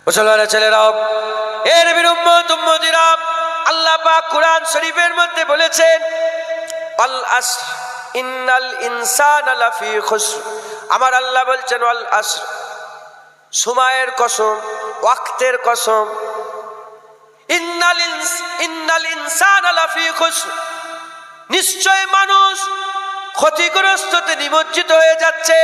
মুসলমানের ছেলেরা, এ নবীর উম্মত উম্মতিরা, আল্লাহ পাক কুরআন শরীফের মধ্যে বলেছেন আল আসর ইন্নাল ইনসানা লাফি খুসর। আমার আল্লাহ বলছেন আল আসর, সময়ের কসম, ওয়াক্তের কসম। ইন্নাল ইনসানা লাফি খুসর, নিশ্চয় মানুষ ক্ষতিগ্রস্ততে নিমজ্জিত হয়ে যাচ্ছে।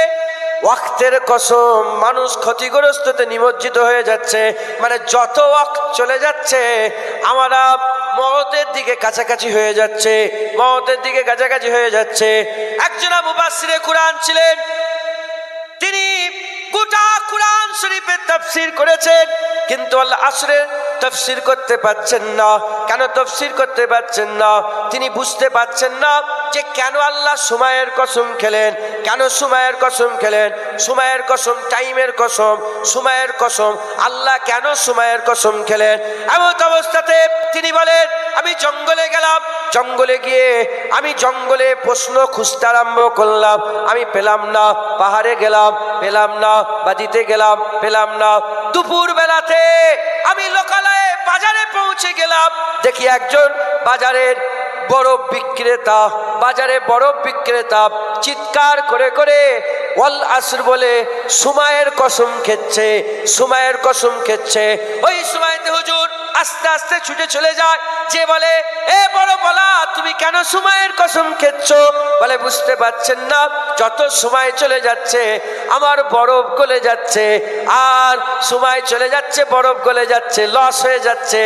ওয়াক্তের কসম, মানুষ ক্ষতিগ্রস্ততে নিমজ্জিত হয়ে যাচ্ছে। মানে যত ওয়াক্ত চলে যাচ্ছে আমরা মওতের দিকে কাছাকাছি হয়ে যাচ্ছে, মওতের দিকে কাছাকাছি হয়ে যাচ্ছে। একজন মুফাসসিরে কুরআন ছিলেন, তিনি গোটা কুরআন শরীফের তাফসীর করেছেন, কিন্তু আল আসরের তাফসীর করতে পারছেন না। কেন তাফসীর করতে পারছেন না? তিনি বুঝতে পারছেন না যে কেন আল্লাহ সময়ের কসম খেলেন, কেন সময়ের কসম খেলেন। সময়ের কসম, টাইমের কসম, সময়ের কসম, আল্লাহ কেন সময়ের কসম খেলেন? এমন অবস্থাতে তিনি বলেন, আমি জঙ্গলে গেলাম, জঙ্গলে গিয়ে আমি জঙ্গলে প্রশ্ন খুঁজতে আরম্ভ করলাম, আমি পেলাম না। পাহাড়ে গেলাম, পেলাম না। বাদিতে গেলাম, পেলাম না। দুপুর বেলাতে আমি লোকালয়ে বাজারে পৌঁছে গেলাম, দেখি একজন বাজারের বরফ বিক্রেতা, বাজারে বরফ বিক্রেতা চিৎকার করে করে ওয়াল আসর বলে সময়ের কসম খেচ্ছে, সময়ের কসম খেচ্ছে। ওই সময়তে হুজুর আস্তে আস্তে ছুটে চলে যায়, যে বলে, এ বড় বলা, তুমি কেন সময়ের কসম খেচ্ছ? বলে, বুঝতে পারছেন না, যত সময় চলে যাচ্ছে আমার বরফ গলে যাচ্ছে, আর সময় চলে যাচ্ছে বরফ গলে যাচ্ছে, লস হয়ে যাচ্ছে।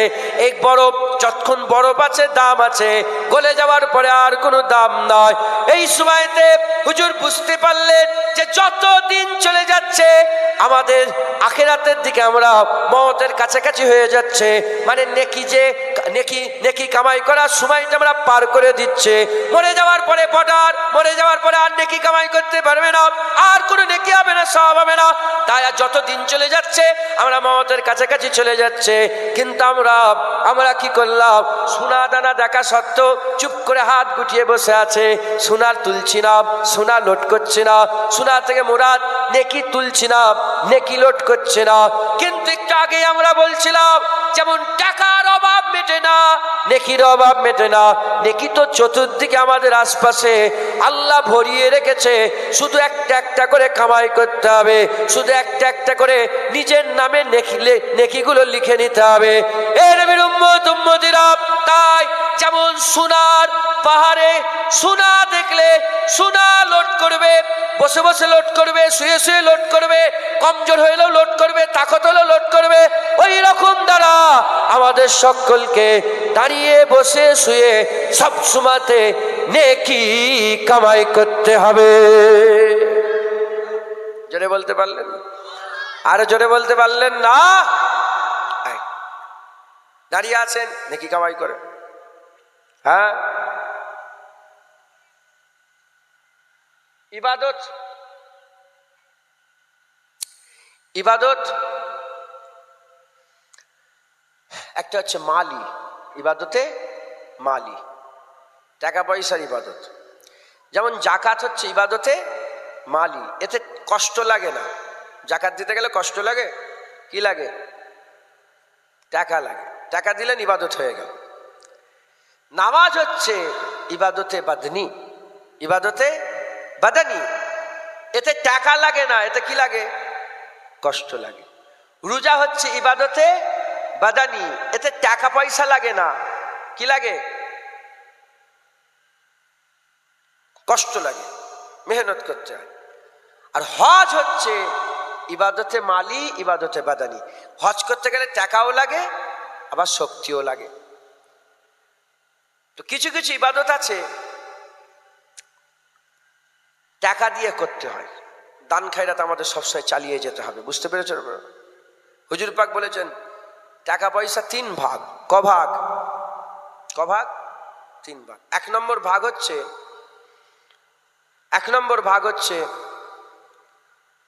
এই বরফ যতক্ষণ বরফ আছে দাম আছে, গলে যাওয়ার পরে আর কোনো দাম নয়। এই সময়তে হুজুর বুঝতে পারলেন যে যত দিন চলে যাচ্ছে আমাদের আখিরাতের দিকে আমরা মওতের কাছাকাছি হয়ে যাচ্ছে। মানে নেকি, যে নেকি কামাই করার সময়টা আমরা পার করে দিচ্ছে। মরে যাওয়ার পরে বর্ডার, মরে যাওয়ার পরে আর নেকি কামাই করতে পারবে না, আর কোনো নেকি হবে না, সওয়াব হবে না। তাই আর যত দিন চলে যাচ্ছে আমরা মওতের কাছাকাছি চলে যাচ্ছে। কিন্তু আমরা কি করলাম? সোনা দানা দেখা সত্ত্বেও চুপ করে হাত গুটিয়ে বসে আছে। সোনার তুলছি না, সোনা লোড করছে না, সোনা থেকে মুরাদ নেকি তুলছি না, নেকি লোড করছে না। কিন্তু একটু আগে আমরা বলছিলাম, যেমন টাকার অভাব মেটে না, নেকির অভাব মেটে না। নেকি তো চতুর্দিকে আমাদের আশপাশে আল্লাহ ভরিয়ে রেখেছে, শুধু একটা একটা করে কামাই করতে হবে, শুধু একটা একটা করে নিজের নামে নেকিগুলো লিখে নিতে হবে। এ নবীর উম্মত উম্মতিরা, তাই যেমন সোনার পাহাড়ে সোনা দেখলে সোনা লোড করবে, বসে বসে লোড করবে, শুয়ে শুয়ে লোড করবে, কমজোর হইলেও লোড করবে, তাকত হলেও লোড করবে। ওই রকম দ্বারা আমাদের সকলকে দাঁড়িয়ে বসে শুয়ে সব সময়তে নেকি কামাই করতে হবে। জোরে বলতে পারলেন? আর জোরে বলতে পারলেন না? দাঁড়িয়ে আছেন, নেকি কামাই করে। হ্যাঁ, ইবাদত, ইবাদত একটা হচ্ছে মালি, ইবাদতে মালি, টাকা পয়সার ইবাদত। যেমন জাকাত হচ্ছে ইবাদতে মালি, এতে কষ্ট লাগে না। জাকাত দিতে গেলে কষ্ট লাগে? কি লাগে? টাকা লাগে। টাকা দিলেন, ইবাদত হয়ে গেল। নামাজ হচ্ছে ইবাদতে বাদনি, ইবাদতে বাদানি, এতে টাকা লাগে না, এতে কি লাগে? কষ্ট লাগে। রোজা হচ্ছে ইবাদতে বাদানি, এতে টাকা পয়সা লাগে না, কি লাগে? কষ্ট লাগে, মেহনত করতে হয়। আর হজ হচ্ছে ইবাদতে মালি, ইবাদতে বাদানি। হজ করতে গেলে টাকাও লাগে, আবার শক্তিও লাগে। তো কিছু কিছু ইবাদত আছে টাকা দিয়ে করতে হয়। দান খায়রাত আমাদের সবসময় চালিয়ে যেতে হবে, বুঝতে পেরেছেন? হুজুর পাক বলেছেন টাকা পয়সা 3 ভাগ। ক ভাগ? ক ভাগ? 3 ভাগ। 1 নম্বর ভাগ হচ্ছে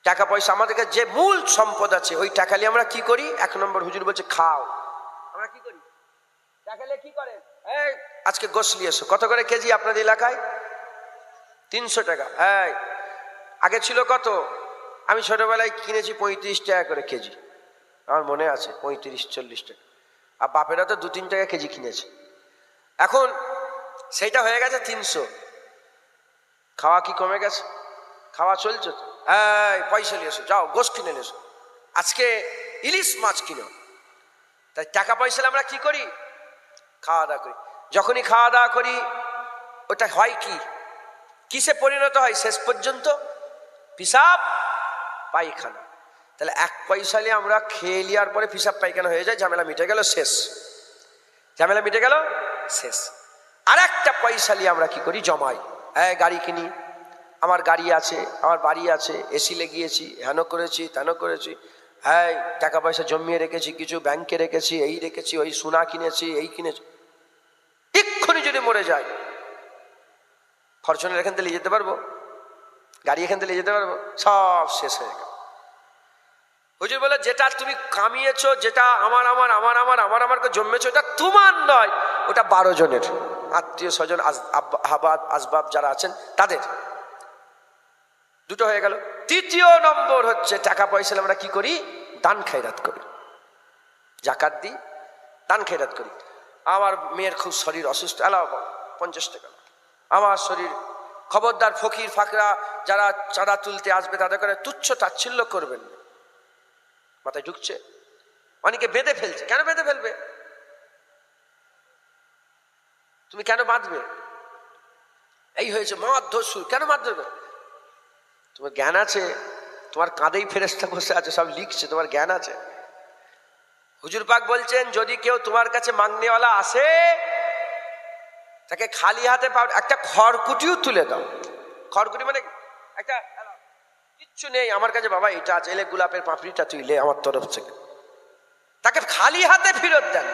টাকা পয়সা আমাদের কাছে যে মূল সম্পদ আছে, ওই টাকা নিয়ে আমরা কি করি? 1 নম্বর হুজুর বলছে খাও। আমরা কি করি? টাকা নিয়ে কি করেন? এই আজকে গোশত নিয়ে এসো। কত করে কেজি আপনাদের এলাকায়? 300 টাকা। এই আগে ছিল কত? আমি ছোটবেলায় কিনেছি 35 টাকা করে কেজি। আমার মনে আছে 35-40 টাকা, আর বাপেরা তো 2-3 টাকা কেজি কিনেছে। এখন সেইটা হয়ে গেছে 300। খাওয়া কি কমে গেছে? খাওয়া চলছে তো। এই পয়সা নিয়ে এসো, যাও গোশ কিনে নিয়ে এসো, আজকে ইলিশ মাছ কিনো। তাই টাকা পয়সা আমরা কি করি? খাওয়া দাওয়া করি। যখনই খাওয়া দাওয়া করি ওটা হয় কি, কিসে পরিণত হয় শেষ পর্যন্ত? পিসাব পায়খানা। তাহলে 1 পয়সা নিয়ে আমরা খেয়ে নেওয়ার পরে পিসাব পায়খানা হয়ে যায়, ঝামেলা মিটে গেল, শেষ। ঝামেলা মিটে গেল, শেষ। আর একটা পয়সা নিয়ে আমরা কি করি? জমাই। গাড়ি কিনি, আমার গাড়ি আছে, আমার বাড়ি আছে, এসি লাগিয়েছি, হেন করেছি, তেন করেছি। টাকা পয়সা জমিয়ে রেখেছি, কিছু ব্যাংকে রেখেছি, এই রেখেছি, ওই সোনা কিনেছি, এই কিনেছি। এক্ষুনি যদি মরে যায়, ফরচুনার এখান থেকে নিয়ে যেতে পারবো? গাড়ি এখান থেকে নিয়ে যেতে পারবো? সব শেষ হয়ে গেল। হুজুর বলে, যেটা তুমি কামিয়েছো, যেটা আমার আমার আমার আমার আমার আমার জন্মেছো, ওটা তোমার নয়, ওটা 12 জনের আত্মীয় স্বজন আহাবাদ আসবাব যারা আছেন তাদের। দুটো হয়ে গেল। তৃতীয় নম্বর হচ্ছে টাকা পয়সা আমরা কি করি? দান খায়রাত করি, জাকাত দিই, দান খায়রাত করি। আমার মেয়ের খুব শরীর অসুস্থ, এলাও 50 টাকা। আমার শরীর, খবরদার ফকির ফাকরা যারা চাঁদা তুলতে আসবে তাদের করে তুচ্ছ তাচ্ছিল্য করবেন। মাথায় ঢুকছে? অনেকে বেঁধে ফেলছে। কেন বেঁধে ফেলবে? তুমি কেন বাঁধবে? এই হয়েছে মারধর শুরু, কেন মারধর? তোমার জ্ঞান আছে? তোমার কাঁধেই ফেরেশতা বসে আছে, সব লিখছে, তোমার জ্ঞান আছে? হুজুর পাক বলছেন, যদি কেউ তোমার কাছে মাংনেওয়ালা আসে, তাকে খালি হাতে একটা খড়কুটিও তুলে দাও। খড়কুটি মানে একটা, কিচ্ছু নেই আমার কাছে বাবা, এটা আছে, এলে গোলাপের পাপড়িটা তুই লে আমার তরফ থেকে। তাকে খালি হাতে ফেরত দেন।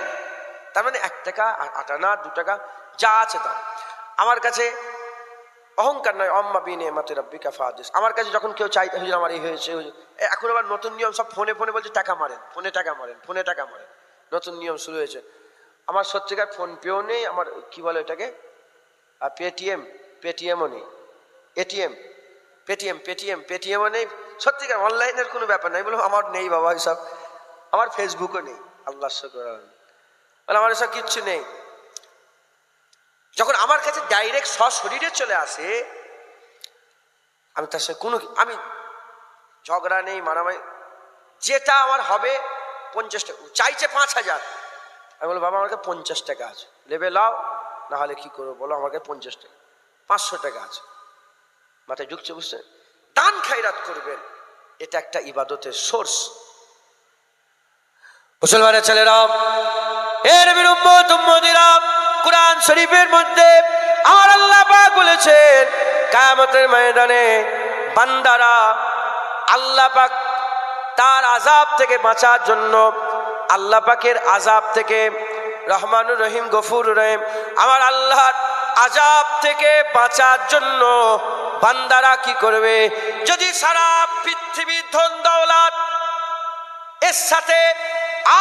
তার মানে 1 টাকা, 8 আনা, 2 টাকা যা আছে দাও। আমার কাছে অহংকার নয়, অম্মা বিনে মাতে রব্বিকা ফাদিস। আমার কাছে যখন কেউ চাইতে, হুজুর আমার এই হয়েছে, এখন আবার নতুন নিয়ম, সব ফোনে ফোনে বলছে টাকা মারেন, ফোনে টাকা মারেন, ফোনে টাকা মারেন, নতুন নিয়ম শুরু হয়েছে। আমার সত্যিকার ফোন পেও নেই, আমার কি বলে এটাকে, পেটিএমও নেই, পেটিএমও নেই, সত্যিকার অনলাইনের কোনো ব্যাপার নাই। বললাম আমার নেই বাবা এসব, আমার ফেসবুকও নেই, আল্লাহ শুকর, আমার এসব কিচ্ছু নেই। যখন আমার কাছে ডাইরেক্ট সশরীরে চলে আসে, আমি তার সাথে আমি ঝগড়া নেই, মারামারি, যেটা আমার হবে 50 টাকা, চাইছে 5000, আমি বলবো বাবা আমার কাছে 50 টাকা আছে, লেবে লাও, না হলে কি করবো বলো, আমার কাছে 50 টাকা, 500 টাকা আছে। মাথায় ঢুকছে? বুঝছেন? দান খায়রাত করবেন, এটা একটা ইবাদতের সোর্স। মুসলমানের ছেলেরা, এর বিরুদ্ধ কুরআন শরীফের মধ্যে আমার আল্লাহ পাক বলেছেন, কিয়ামতের ময়দানে বান্দারা আল্লাহ পাক তার আযাব থেকে বাঁচার জন্য, আল্লাহ পাকের আযাব থেকে, রহমানুর রহিম গফুর রহিম, আমার আল্লাহর আযাব থেকে বাঁচার জন্য বান্দারা কি করবে? যদি সারা পৃথিবীর ধন দৌলত, এর সাথে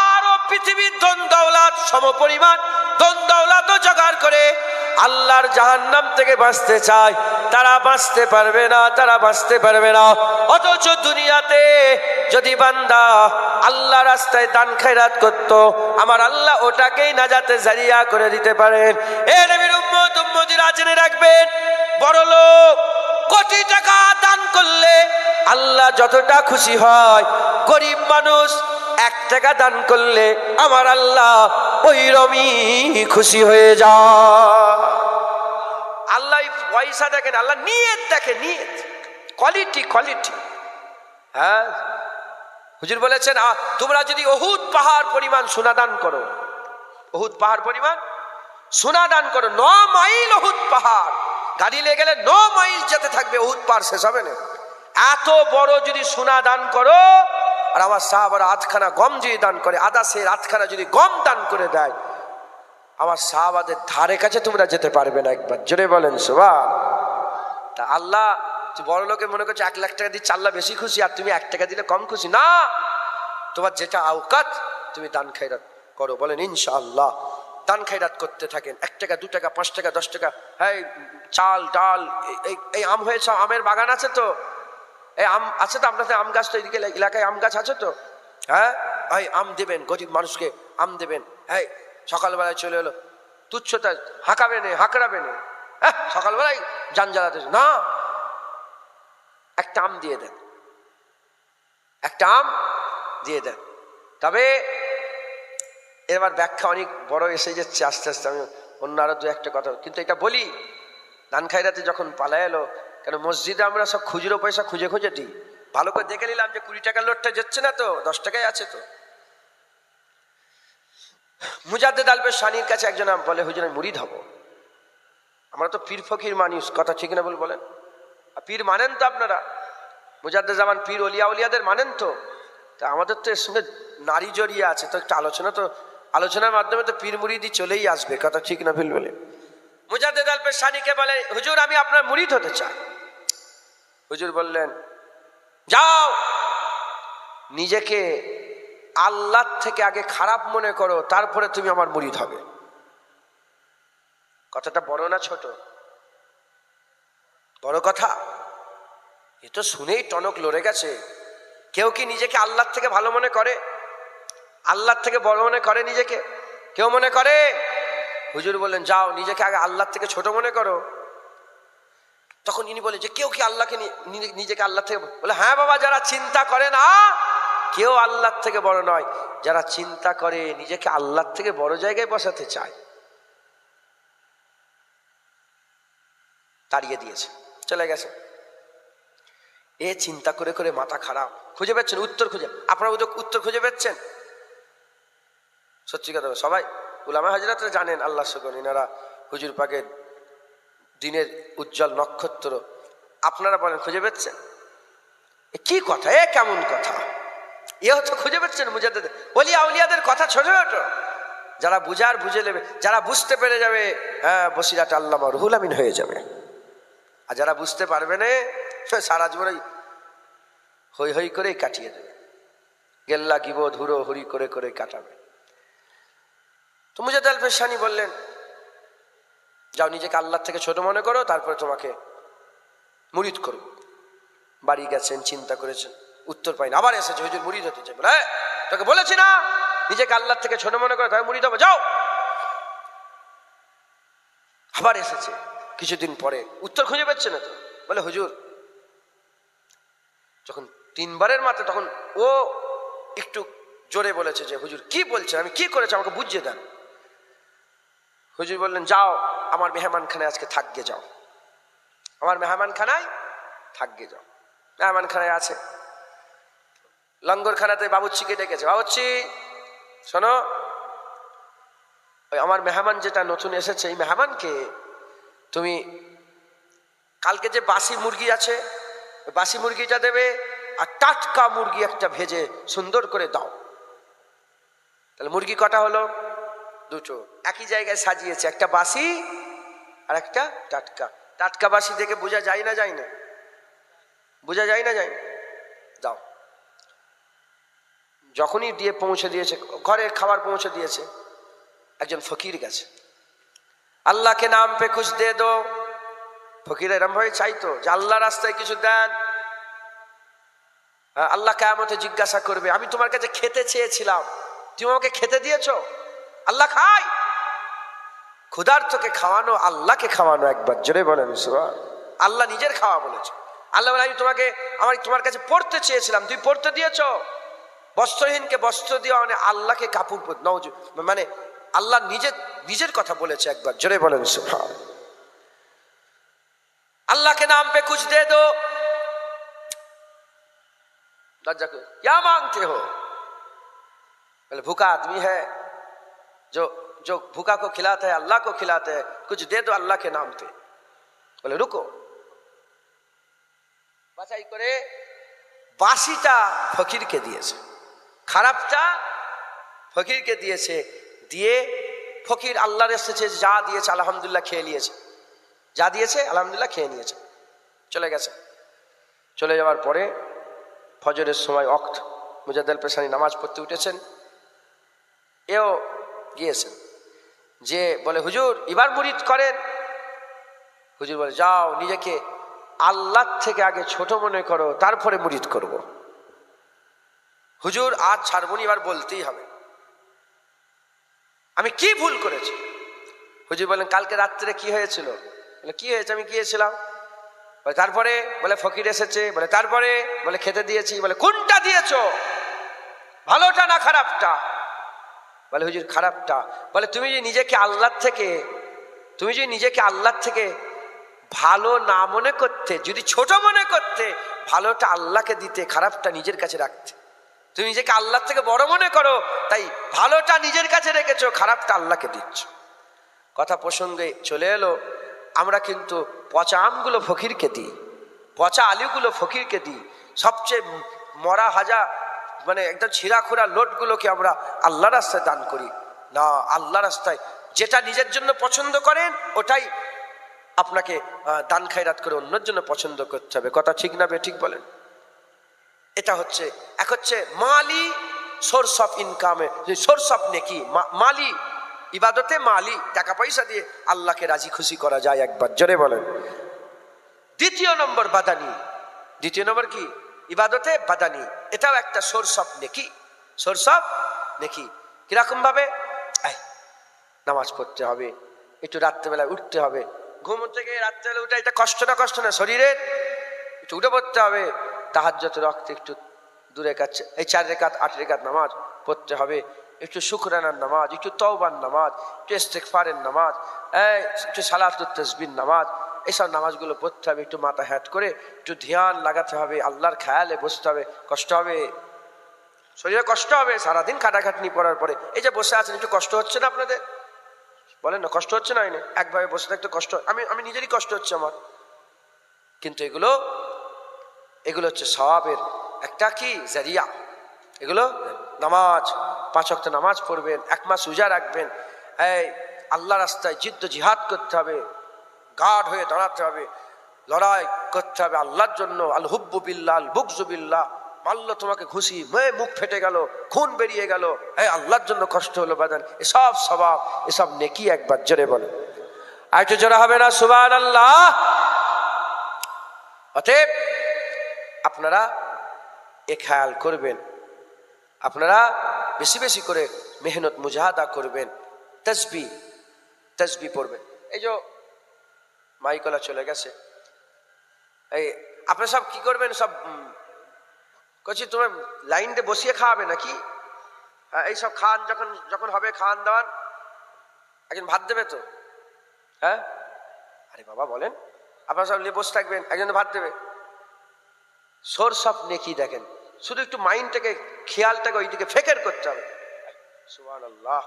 আরো পৃথিবীর ধন দৌলত, সমপরিমাণ ধন দৌলতও জোগাড় করে আল্লাহর জাহান্নাম থেকে বাঁচতে চায়, তারা বাঁচতে পারবে না, তারা বাঁচতে পারবে না। অথচ দুনিয়াতে যদি বান্দা আল্লাহ রাস্তায় দান খায়রাত করত, আমার আল্লাহ ওটাকেই নাজাতে জারিয়া করে দিতে পারেন। এ নবীর উম্মতিরা জেনে রাখবেন, বড় লোক কোটি টাকা দান করলে আল্লাহ যতটা খুশি হয়, গরিব মানুষ 1 টাকা দান করলে আমার আল্লাহ ওই রকমই খুশি হয়ে যায়। আল্লাহ পয়সা দেখেন, আল্লাহ নিয়ত দেখে, নিয়ত, কোয়ালিটি। হ্যাঁ, হুজুর বলেছেন, তোমরা যদি উহুদ পাহাড় পরিমাণ সোনা দান করো, উহুদ পাহাড় পরিমাণ সোনা দান করো, 9 মাইল উহুদ পাহাড়, গাড়ি লেগে গেলে 9 মাইল যেতে থাকবে, উহুদ পাহাড় শেষ হবে না। এত বড় যদি সোনা দান করো, আর আমার সাহাবারা 8খানা গম যদি দান করে, আধা সের 8খানা যদি গম দান করে দেয়, আমার সাহাবাদের ধারে কাছে তোমরা যেতে পারবে না। একবার জোরে বলেন সুবহান। তা আল্লাহ বড় লোকে মনে করছে 1 লাখ টাকা দিচ্ছে আল্লাহ বেশি খুশি, আর তুমি 1 টাকা দিলে কম খুশি না। তোমার যেটা আওকাত তুমি দান খায়রাত করো। বলেন ইনশাআল্লাহ। দান খায়রাত করতে থাকেন, 1 টাকা, 2 টাকা, 5 টাকা, 10 টাকা। হ্যাঁ, চাল ডাল, এই আম হয়েছে, আমের বাগান আছে তো, এই আম আছে তো আপনাদের, আম গাছ তো এদিকে এলাকায় আম গাছ আছে তো, হ্যাঁ এই আম দেবেন, গরিব মানুষকে আম দেবেন, এই সকালবেলায় চলে এলো, তুচ্ছতা হাঁকাবে না, হাঁকড়াবে না, হ্যাঁ সকালবেলায় যান জ্বালাতে না, একটা আম দিয়ে দেন, একটা আম দিয়ে দেন। তবে এবার ব্যাখ্যা অনেক বড় এসে যাচ্ছে আস্তে আস্তে, আমি অন্য আরো দু একটা কথা কিন্তু এটা বলি। ধান খাইরাতে যখন পালা এলো, কেন মসজিদে আমরা সব খুচরো পয়সা খুঁজে খুঁজে দিই, ভালো করে দেখে নিলাম যে 20 টাকার লোটটা যাচ্ছে না তো, 10 টাকায় আছে তো। মুজাদ্দেদ আলপের শানির কাছে একজন বলে, হুজুর আমি মুরিদ হব। আমরা তো পীর ফকির মানুষ, কথা ঠিক না বলেন? পীর মানেন তো আপনারা, মুজাদ্দেদ জামান পীর ওলিয়া উলিয়াদের মানেন তো? তা আমাদের তো এর সঙ্গে নারী জড়িয়ে আছে, তো একটা আলোচনা, তো আলোচনার মাধ্যমে তো পীর মুরিদি চলেই আসবে, কথা ঠিক না ভুল বলে? মুজাদ্দেদ আলপের শানিকে বলে, হুজুর আমি আপনার মুরিদ হতে চাই। হুজুর বললেন, যাও নিজেকে আল্লাহ থেকে আগে খারাপ মনে করো, তারপরে তুমি আমার মুরিদ হবে। কথাটা বড় না ছোট? বড় কথা। এ তো শুনেই টনক লড়ে গেছে। কেউ কি নিজেকে আল্লাহ থেকে ভালো মনে করে? আল্লাহ থেকে বড় মনে করে নিজেকে? কেউ মনে করে? হুজুর বললেন, যাও নিজেকে আগে আল্লাহ থেকে ছোট মনে করো। তখন ইনি বলে যে কেউ কি আল্লাহকে নিজেকে আল্লাহ থেকে, বলে হ্যাঁ বাবা, যারা চিন্তা করে না কেউ আল্লাহ থেকে বড় নয়, যারা চিন্তা করে নিজেকে আল্লাহ থেকে বড় জায়গায় বসাতে চায়, তাড়িয়ে দিয়েছে, চলে গেছে। এ চিন্তা করে করে মাথা খারাপ। খুঁজে পাচ্ছেন উত্তর? খুঁজে আপনারা উত্তর খুঁজে পাচ্ছেন? সত্যি কথা, সবাই উলামা হাজরাতরা জানেন, আল্লাহ শুকর, ইনারা হুজুর পাকের দিনের উজ্জ্বল নক্ষত্র। আপনারা বলেন খুঁজে পাচ্ছেন? কি কথা, এ কেমন কথা? এ হচ্ছে খুঁজে পাচ্ছেন মুজাদ্দেদ ওলিয়া উলিয়াদের কথা, ছোট ছোট। যারা বুঝার বুঝে নেবে, যারা বুঝতে পেরে যাবে, হ্যাঁ বসিরাট আল্লামা রুহুল আমিন হয়ে যাবে। আর যারা বুঝতে পারবে না, সারা জীবন হই হই করেই কাটিয়ে দেবে, গেল্লা গিব ধুরো হরি করে করে কাটাবে। তো মুজাদ্দেদ আলপের শানি বললেন, যাও নিজেকে আল্লাহ থেকে ছোট মনে করো, তারপরে তোমাকে মুরিদ করব। বাড়ি গেছেন, চিন্তা করেছেন, উত্তর পাইনি। আবার এসেছে, হুজুর মুরিদ হতে চাই। বলে তোকে বলেছি না নিজেকে আল্লাহ থেকে ছোট মনে করো, তাই মুরিদ হবে, যাও। আবার এসেছে কিছুদিন পরে, উত্তর খুঁজে পাচ্ছে না তো। বলে হুজুর, যখন 3 বারের মাথা, তখন ও একটু জোরে বলেছে যে হুজুর কি বলছেন, আমি কি করেছি আমাকে বুঝিয়ে দেন। হুজুর বললেন, যাও আমার মেহমানখানায় আজকে থাকবে, যাও আমার মেহমানখানায় থাকবে, যাও। মেহমানখানায় আছে, লঙ্গরখানাতে বাবুচ্চিকে ডেকেছে, বাবুচ্চি শোনো, ওই আমার মেহমান যেটা নতুন এসেছে, এই মেহমানকে তুমি কালকে যে বাসি মুরগি আছে, ওই বাসি মুরগিটা দেবে, আর টাটকা মুরগি একটা ভেজে সুন্দর করে দাও। তাহলে মুরগি কটা হলো? 2টো, একই জায়গায় সাজিয়েছে, একটা বাসি আর একটা টাটকা। টাটকা বাসি দেখে বোঝা যায় না, যায় না? বোঝা যায় না, যায় না? দাও। যখনই দিয়ে পৌঁছে দিয়েছে, ঘরে খাবার পৌঁছে দিয়েছে, একজন ফকির গেছে, আল্লাহ কে নাম পে কুছ দে দো। ফকির এরম ভাবে চাইতো যে আল্লাহ রাস্তায় কিছু দেন। আল্লাহ কিয়ামতে জিজ্ঞাসা করবে, আমি তোমার কাছে খেতে চেয়েছিলাম, তুমি আমাকে খেতে দিয়েছো? আল্লাহ খায়। ক্ষুধার্তকে খাওয়ানো, আল্লাহকে খাওয়ানো, একবার জোরে বলেন সুবহান। আল্লাহ নিজের খাওয়া বলেছে। আল্লাহ বলে, আমি তোমার কাছে পড়তে চেয়েছিলাম, তুমি পড়তে দিয়েছো। বস্ত্রহীনকে বস্ত্র দেওয়া মানে আল্লাহকে কাপড়, মানে আল্লাহ নিজের কথা বলেছে, একবার জোরে বলেন সুবহান। अल्लाह के नाम पे कुछ दे दो। दर्जा को क्या मांगते हो? बोले भूखा आदमी है, जो भूखा को खिलाते है, अल्लाह को खिलाते है, कुछ दे दो अल्लाह के नाम पे। बोले रुको, বাছাই করে বাসিটা ফকিরকে দিয়েছে, খারাপটা ফকিরকে দিয়েছে। দিয়ে ফকির আল্লাহর এসেছে, যা দিয়েছে আলহামদুলিল্লাহ খেয়ে নিয়েছে, যা দিয়েছে আলহামদুলিল্লাহ খেয়ে নিয়েছে, চলে গেছে। চলে যাওয়ার পরে ফজরের সময় ওয়াক্ত, মুজাদ্দেদ আলপের শানি নামাজ পড়তে উঠেছেন, এও গিয়েছেন, যে বলে হুজুর এবার মুরিদ করেন। হুজুর বলে, যাও নিজেকে আল্লাহ থেকে আগে ছোট মনে করো, তারপরে মুরিদ করব। হুজুর আজ ছাড়বনি, এবার বলতেই হবে আমি কি ভুল করেছি। হুজুর বলেন কালকে রাত্রে কি হয়েছিল? বলে কি হয়েছে? আমি গিয়েছিলাম। বলে তারপরে? বলে ফকির এসেছে। বলে তারপরে? বলে খেতে দিয়েছি। বলে কোনটা দিয়েছো, ভালোটা না খারাপটা? বলে হুজুর খারাপটা। বলে তুমি যে নিজেকে আল্লাহর থেকে ভালো না মনে করতে, যদি ছোট মনে করতে, ভালোটা আল্লাহকে দিতে, খারাপটা নিজের কাছে রাখতে। তুমি নিজেকে আল্লাহর থেকে বড় মনে করো, তাই ভালোটা নিজের কাছে রেখেছো, খারাপটা আল্লাহকে দিচ্ছ। কথা প্রসঙ্গে চলে এলো, আমরা কিন্তু পচা আমগুলো ফকিরকে দিই, পচা আলুগুলো ফকিরকে দিই, সবচেয়ে মরা হাজা মানে একদম ছিঁড়াখোড়া লোটগুলোকে আমরা আল্লাহ রাস্তায় দান করি না। আল্লাহ রাস্তায় যেটা নিজের জন্য পছন্দ করেন ওটাই আপনাকে দান খায়রাত করে অন্যের জন্য পছন্দ করতে হবে। কথা ঠিক না বেঠিক বলেন? এটা হচ্ছে এক হচ্ছে মালি সোর্স অফ ইনকামে, সোর্স অফ নেকি। মালি ইবাদতে, মালি টাকা পয়সা দিয়ে আল্লাহকে রাজি খুশি করা যায় একবার, জোরে বলেন। দ্বিতীয় নম্বর বাদানি। দ্বিতীয় নম্বর কি? ইবাদতে বাদানি। এটাও একটা সোর্স অফ নেকি, সোর্স অফ নেকি। কিরকম ভাবে? নামাজ পড়তে হবে, একটু রাত্রেবেলায় উঠতে হবে, ঘুম থেকে রাত্রেবেলা উঠে, এটা কষ্ট না শরীরের? একটু উঠে পড়তে হবে, তাহাজ্জুদ রক্ত একটু দূরে কাছে, এই 4 রাকাত 8 রাকাত নামাজ পড়তে হবে, একটু শুকরানার নামাজ, একটু তওবার নামাজ, একটু ইস্তেগফারের নামাজ, একটু সালাতুত তাসবিহ নামাজ, এইসব নামাজগুলো পড়তে হবে। একটু মাথা হ্যাট করে একটু ধ্যান লাগাতে হবে, আল্লাহর খেয়ালে বসতে হবে। কষ্ট হবে, শরীরে কষ্ট হবে, সারাদিন খাটাখাটনি পড়ার পরে এই যে বসে আছেন, একটু কষ্ট হচ্ছে না আপনাদের? বলেন না, কষ্ট হচ্ছে না? একভাবে বসে থাকতে কষ্ট, আমি নিজেরই কষ্ট হচ্ছে আমার। কিন্তু এগুলো হচ্ছে সওয়াবের একটা কি জারিয়া। এগুলো নামাজ, 5 ওয়াক্ত নামাজ পড়বেন, 1 মাস রোজা রাখবেন, আল্লাহ রাস্তায় জিদ্দ জিহাদ করতে হবে, গার্ড হয়ে দাঁড়াতে হবে, লড়াই করতে হবে আল্লাহর জন্য। আল হুব্বু বিল্লাহ আল বুগযু বিল্লাহ। মারল তোমাকে ঘুষি, মুখ ফেটে গেল, খুন বেরিয়ে গেল, আল্লাহর জন্য কষ্ট হলো বাদান, এসব সওয়াব, এসব নেকি একবার জোরে বলে। আর একটু জোরে হবে না সুবহানাল্লাহ? অতএব আপনারা এ খেয়াল করবেন, আপনারা বেশি বেশি করে মেহনত মুজাহাদা করবেন, তসবিহ পড়বেন। এই যে মাইকলা চলে গেছে, এই আপনারা সব কি করবেন? সব কচ্ছি তোমার লাইন দিয়ে বসিয়ে খাওয়াবে নাকি? এইসব খান যখন হবে, খান দাওয়ান, একজন ভাত দেবে তো? হ্যাঁ, আরে বাবা বলেন, আপনারা সব নিয়ে বসে থাকবেন, একজন ভাত দেবে। সোর্স অফ নেকি দেখেন, শুধু একটু মাইন্ডটাকে, খেয়ালটাকে ওইদিকে ফেকের করতে হবে। সুবহানাল্লাহ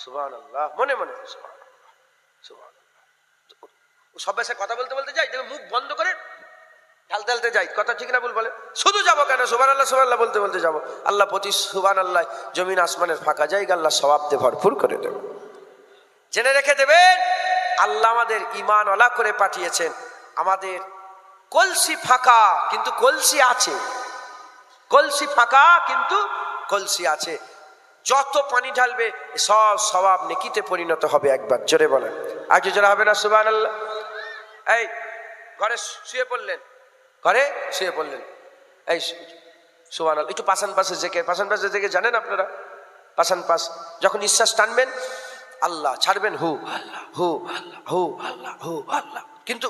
সুবহানাল্লাহ, মনে মনে সুবহানাল্লাহ সুবহানাল্লাহ। সবার সাথে কথা বলতে বলতে যাই, দেখবে মুখ বন্ধ করে ঢালতে যাই। কথা ঠিক না ভুল বলে? শুধু যাবো কেন? সুবহানাল্লাহ সুবহানাল্লাহ বলতে বলতে যাবো। আল্লাহ প্রতি সুবহানাল্লাহ জমিন আসমানের ফাঁকা জায়গা আল্লাহ সওয়াব দিয়ে ভরপুর করে দেবে। জেনে রেখে দেবেন, আল্লাহ আমাদের ঈমানওয়ালা করে পাঠিয়েছেন। আমাদের কলসি ফাঁকা কিন্তু কলসি আছে, কলসি ফাঁকা কিন্তু কলসি আছে। যত পানি ঢালবে সব সওয়াব নেকিতে পরিণত হবে একবার জোরে বলেন। আর কি জোরে হবে না সুবহানাল্লাহ? এই ঘরে শুয়ে পড়লেন, এই সুবহানাল্লাহ, একটু পাশান পাশে জেকে জানেন আপনারা? পাশান পাশ যখন নিঃশ্বাস টানবেন আল্লাহ, ছাড়বেন হু আল্লাহ, হু আল্লাহ, হু আল্লাহ, হু আল্লাহ। কিন্তু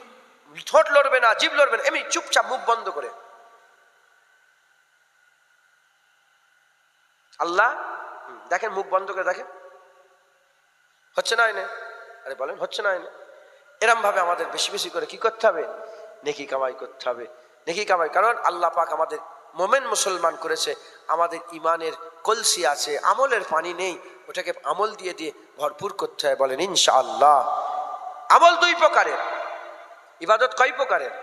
ঠোঁট লড়বে না, জিভ লড়বে না, এমনি চুপচাপ মুখ বন্ধ করে আল্লাহ। দেখেন মুখ বন্ধ করে দেখেন, হচ্ছে না? আরে বলেন হচ্ছে না? এরম ভাবে আমাদের বেশি বেশি করে কি করতে হবে? নেকি কামাই করতে হবে, নেকি কামাই। কারণ আল্লাহ পাক আমাদের মোমেন মুসলমান করেছে, আমাদের ইমানের কলসি আছে, আমলের পানি নেই, ওটাকে আমল দিয়ে দিয়ে ভরপুর করতে হয়। বলেন ইনশাআল্লাহ। আমল 2 প্রকারের, ইবাদত কয় প্রকারের?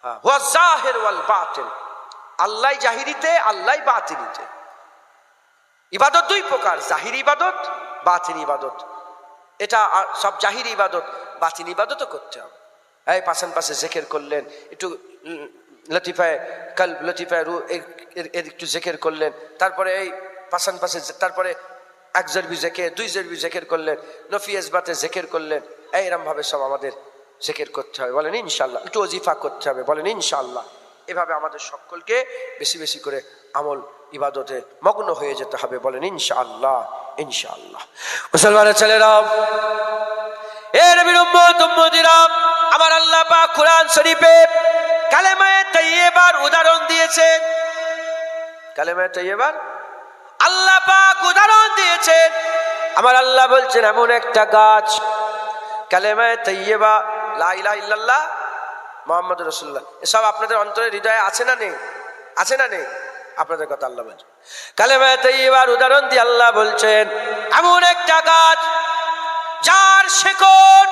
হ্যাঁ, ওয়া জাহির ওয়াল বাতিন। আল্লাহ জাহিরিতে, আল্লাহ বাতিনিতে। ইবাদত 2 প্রকার, জাহিরি ইবাদত, বাতিনি ইবাদত। এটা সব জাহিরি ইবাদত, বাতিনি ইবাদতও করতে হবে। এই পাশান পাশে জিকির করলেন, একটু লতিফায়ে কলব, লতিফায়ে রূহ এর একটু জিকির করলেন, তারপরে এই পাশান পাশে, তারপরে 1 জরবি জিকির, 2 জরবি জিকির করলেন, নফি ইসবাতে জিকির করলেন। এইরকম ভাবে সব আমাদের জিকির করতে হবে। বলেন ইনশাআল্লাহ। একটু ওজিফা করতে হবে। বলেন ইনশাআল্লাহ। এভাবে আমাদের সকলকে বেশি বেশি করে আমল ইবাদতে মগ্ন হয়ে যেতে হবে, বলেন ইনশাআল্লাহ। ইনশাআল্লাহ। মুসলমানের ছেলেরা, এ নবীর উম্মত উম্মতিরা, আমার আল্লাহ পাক কুরআন শরীফে কালেমায়ে তাইয়্যিবার উদাহরণ দিয়েছেন। কালেমায়ে তাইয়্যিবার আল্লাহ পাক উদাহরণ দিয়েছেন। আমার আল্লাহ বলছেন এমন একটা গাছ, কালেমায়ে তাইয়্যিবা, লা ইলাহা ইল্লাল্লাহ মুহাম্মাদুর রাসূলুল্লাহ, এসব আপনাদের অন্তরে হৃদয়ে আছে না নেই? আছে না নেই? আপনাদের কথা আল্লাহ বলছেন। কালেমায়ে তাইয়্যিবার উদাহরণ দিয়ে আল্লাহ বলছেন এমন একটা গাছ যার শিকড়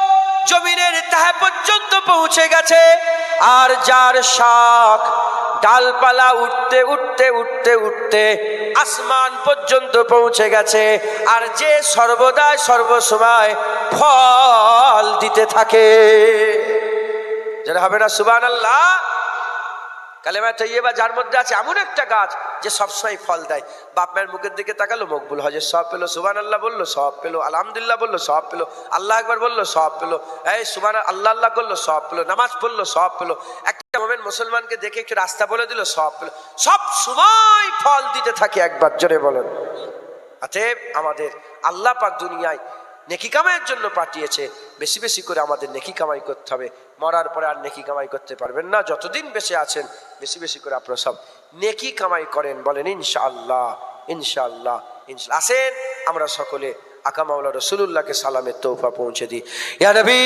জমিনের তহে পর্যন্ত পৌঁছে গেছে, আর যার শাখ ডালপালা উঠতে উঠতে উঠতে উঠতে আসমান পর্যন্ত পৌঁছে গেছে, আর যে সর্বদাই সর্বসময় ফল দিতে থাকে। যেটা হবে না সুবহানাল্লাহ। কালেমা তাইয়্যিবা যার মধ্যে আছে এমন একটা গাছ যে সবসময় ফল দেয়। বাপ মায়ের মুখের দিকে তাকালো, মকবুল হজের সব পেলো, সুবহানাল্লাহ বললো সব পেলো, আলহামদুলিল্লাহ বললো সব পেলো, আল্লাহ আকবার বললো সব পেলো, এই সুবহান আল্লাহ আল্লাহ করলো সব পেলো, নামাজ পড়লো সব পেলো, একটা মোমেন মুসলমানকে দেখে একটু রাস্তা বলে দিল সব পেলো। সব সময় ফল দিতে থাকে। একবার জোরে বলেন। অতএব আমাদের আল্লাহ পাক দুনিয়ায় নেকি কামাইয়ের জন্য পাঠিয়েছে, বেশি বেশি করে আমাদের নেকি কামাই করতে হবে। মরার পরে আর নেকি কামাই করতে পারবেন না। যতদিন বেঁচে আছেন বেশি বেশি করে আপনারা সব নেকি কামাই করেন, বলেন ইনশাআল্লাহ। ইনশাআল্লাহ। ইনশাআল্লাহ। আসেন আমরা সকলে আকা মাওলা রাসূলুল্লাহকে সালামের তোহফা পৌঁছে দিই। ইয়া নবী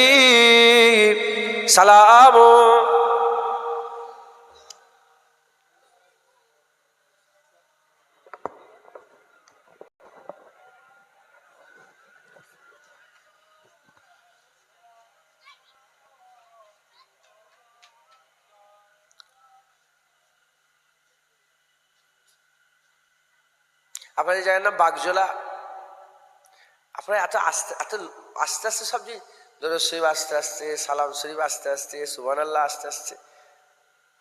সালাম। আপনাদের জানেন না বাগজোলা? আপনারা এত আস্তে আস্তে আস্তে সব যে দরুদ শরীফ আস্তে আস্তে, সালাম শরীফ আস্তে আস্তে, সুবহানাল্লাহ আস্তে আস্তে,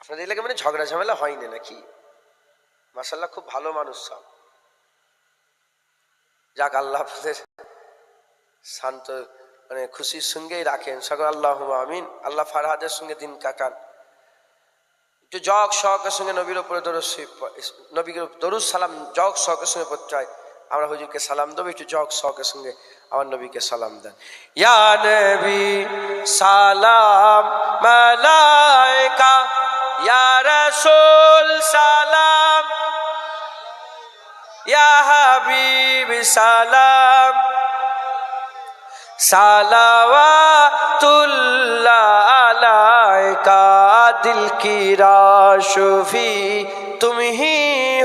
আপনাদের এলাকা মানে ঝগড়া ঝামেলা হয়নি নাকি? মাশাআল্লাহ, খুব ভালো মানুষ সব। যাক, আল্লাহ আপনাদের শান্ত মানে খুশির সঙ্গেই রাখেন সকল। আল্লাহুম্মা আমিন। আল্লাহ ফারহাদের সঙ্গে দিন কাটান। একটু জগ শখের সঙ্গে নবীর উপরে দরুদ শরীফ, নবীর দরুদ সালাম জগ শখের সঙ্গে পড়তে হয়। আমরা হুজুরকে সালাম দেবো, একটু জগ শখের সঙ্গে আমার নবীকে সালাম দেন। ইয়া নবী সালাম মালাইকা, ইয়া রাসূল সালাম, ইয়া হাবিব সালাম, সালাওয়াতুল্লাহ আলাইকা, दिल की राशुफी तुम ही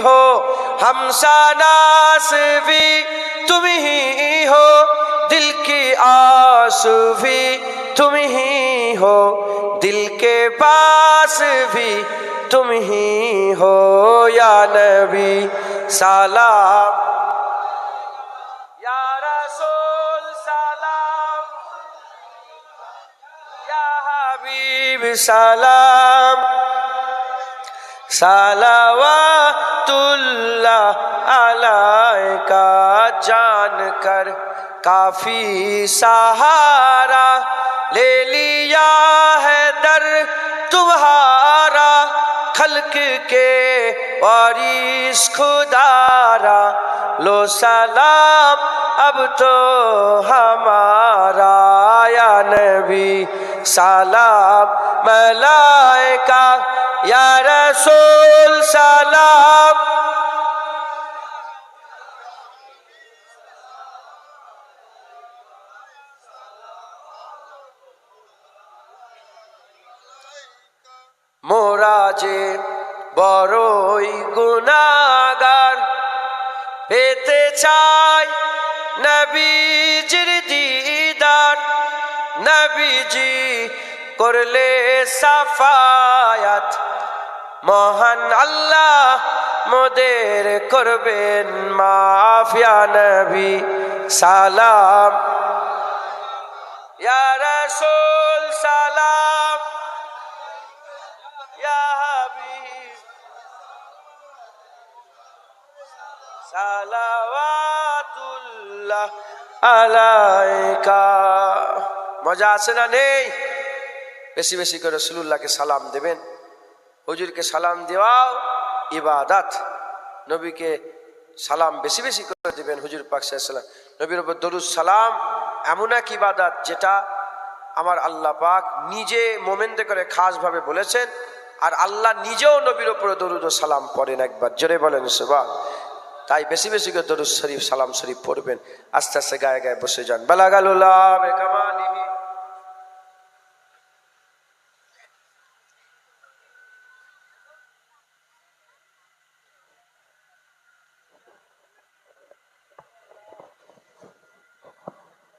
हो, हमसानास भी तुम ही हो, दिल की आसुफी तुम ही हो, दिल के पास भी तुम ही हो, या नबी सलाम, या रसूल सलाम, या हबीब सलाम, सलावतुल्लाह अलैका, जान कर काफी सहारा ले लिया है दर तुम्हारा, खल्क के वारिस खुदारा, लो सलाम अब तो हमारा, या नबी सलाम मलाइका, या रसूल सलाम, মোরা যে বড়ই গুনাহগার, পেতে চাই নবীজির দিদার, নবীজি করলে সাফায়াত, মহান আল্লাহ মোদের করবেন মাফ, ইয়া নবী সালাম, ইয়া রাসূল সালাম, ইয়া হাবিব সালাওয়াতুল্লাহ আলাইকা। মজা আছে না নেই? বেশি বেশি করে রাসূলুল্লাহকে সালাম দেবেন। হুজুরকে সালাম দেওয়াও ইবাদত, নবীকে সালাম বেশি বেশি করে দিবেন। হুজুর পাক সাল্লাল্লাহু আলাইহি ওয়াসাল্লাম নবীর উপর দরুদ সালাম এমন এক ইবাদত যেটা আমার আল্লাহ পাক নিজে মোমেনদের করে খাস ভাবে বলেছেন, আর আল্লাহ নিজেও নবীর উপরে দরুদ ও সালাম পড়েন। একবার জোরে বলেন সুবহান। তাই বেশি বেশি করে দরুদ শরীফ সালাম শরীফ পড়বেন। আস্তে আস্তে গায়ে গায়ে বসে যান। বালাগালুল্লাহ বেকামালিহি।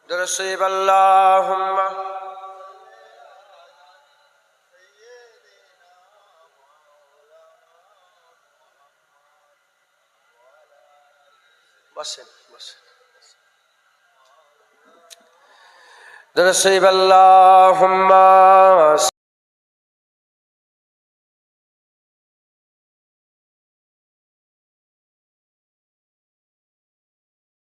দরুদ শরীফ আল্লাহুম্মা বসেন বসেন। দরুদ শরীফ আল্লাহুম্মা